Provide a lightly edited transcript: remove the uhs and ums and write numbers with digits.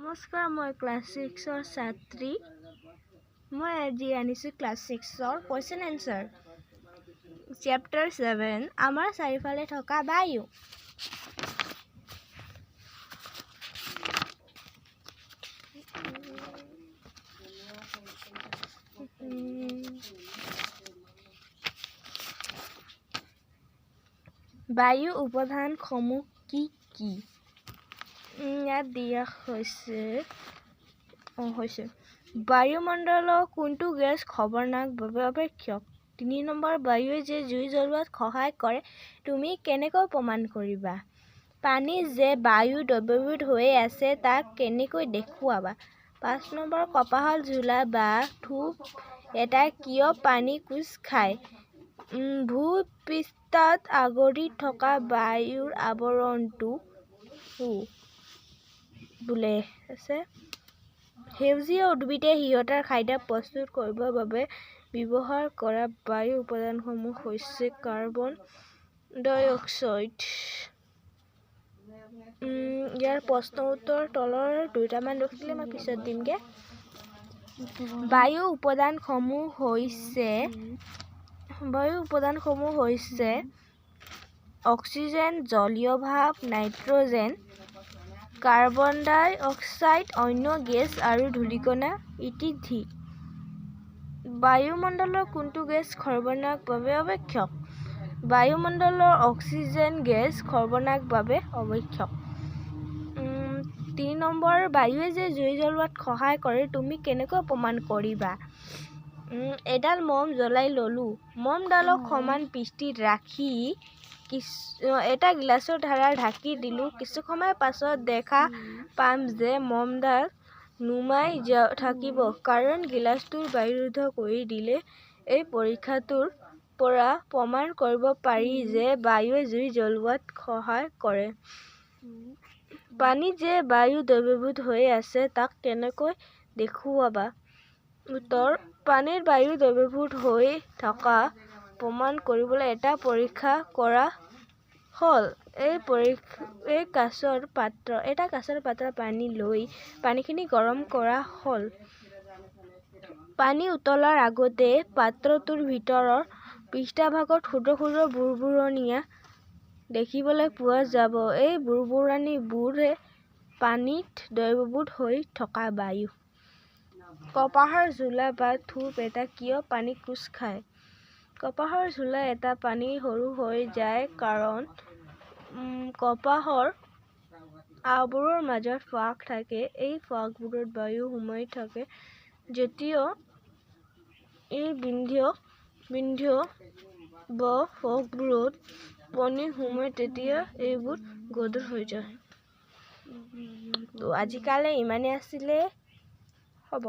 নমস্কাৰ, মই ক্লাছ 6ৰ ছাত্ৰী। মই আজি আনিছোঁ ক্লাছ 6ৰ কুৱেশ্যন এনচাৰ চেপ্টাৰ 7 আমাৰ চাৰিওফালে থকা বায়ু। বায়ু উপাদানসমূহ কি কি? ইয়াত দিয়া হৈছে বায়ুমণ্ডলৰ কোনটো গেছ খতৰনাক বাবে অপেক্ষক? 3 নম্বৰ, বায়ুৱে যে জুই জ্বলোৱাত সহায় কৰে তুমি কেনেকৈ প্ৰমাণ কৰিবা? পানী যে বায়ু দ্ৰৱীভূত হৈ আছে তাক কেনেকৈ দেখুৱাবা? 5 নম্বৰ, কপাহৰ ঝোলা বা থোপ এটাই কিয় পানী কোচ খায়? ভূপৃষ্ঠত আগুৰি থকা বায়ুৰ আৱৰণটো বোলে সেউজীয়া উদ্ভিদে সিহঁতৰ খাদ্য প্ৰস্তুত কৰিবৰ বাবে ব্যৱহাৰ কৰা বায়ু উপাদানসমূহ হৈছে কাৰ্বন ডাই অক্সাইড। ইয়াৰ প্ৰশ্ন উত্তৰ তলৰ দুটামান ৰখিলে মই পিছত দিমগে। বায়ু উপাদানসমূহ হৈছে অক্সিজেন, জলীয় ভাপ, নাইট্ৰজেন, কাৰ্বন ডাই অক্সাইড, অন্য গেছ আৰু ধূলিকণা ইত্যাদি। বায়ুমণ্ডলৰ কোনটো গেছ খতৰনাক বাবে অপেক্ষক? বায়ুমণ্ডলৰ অক্সিজেন গেছ খতৰনাক বাবে অপেক্ষক। 3 নম্বৰ, বায়ুৱে যে জুই জ্বলোৱাত সহায় কৰে তুমি কেনেকৈ প্ৰমাণ কৰিবা? এডাল মম জ্বলাই ল'লোঁ। মমডালক সমান পৃষ্ঠত ৰাখি এটা গিলাচৰ ধাৰা ঢাকি দিলোঁ। কিছু সময়ৰ পাছত দেখা পাম যে মমডাল নুমাই থাকিব, কাৰণ গিলাচটো বায়ুৰোধ কৰি দিলে। এই পৰীক্ষাটোৰ পৰা প্ৰমাণ কৰিব পাৰি যে বায়ুৱে জুই জ্বলোৱাত সহায় কৰে। পানী যে বায়ু দ্ৰৱীভূত হৈ আছে তাক কেনেকৈ দেখুৱাবা? উত্তৰ, পানীত বায়ু দ্ৰৱীভূত হৈ থকা প্ৰমাণ কৰিবলৈ এটা পৰীক্ষা কৰা হ'ল। এটা কাঁচৰ পাত্ৰত পানী লৈ পানীখিনি গৰম কৰা হ'ল। পানী উতলাৰ আগতে পাত্ৰটোৰ ভিতৰৰ পৃষ্ঠভাগত ক্ষুদ্ৰ ক্ষুদ্ৰ বুৰবুৰণিয়া দেখিবলৈ পোৱা যাব। এই বুৰবুৰণিবোৰে পানীত দ্ৰৱীভূত হৈ থকা বায়ু। কপাহৰ ঝোলা বা থোপ এটাই কিয় পানী কোচ খায়? কপাহৰ ঝোলা এটা পানী সৰু হৈ যায় কাৰণ কপাহৰ আৱৰণৰ মাজত ফাক থাকে। এই ফাকবোৰত বায়ু সোমাই থাকে। যেতিয়া এই বিন্ধ বা ফাকবোৰত পানী সোমায় তেতিয়া এইবোৰ গধুৰ হৈ যায়। আজিকালি ইমানেই আছিলে। হ'ব।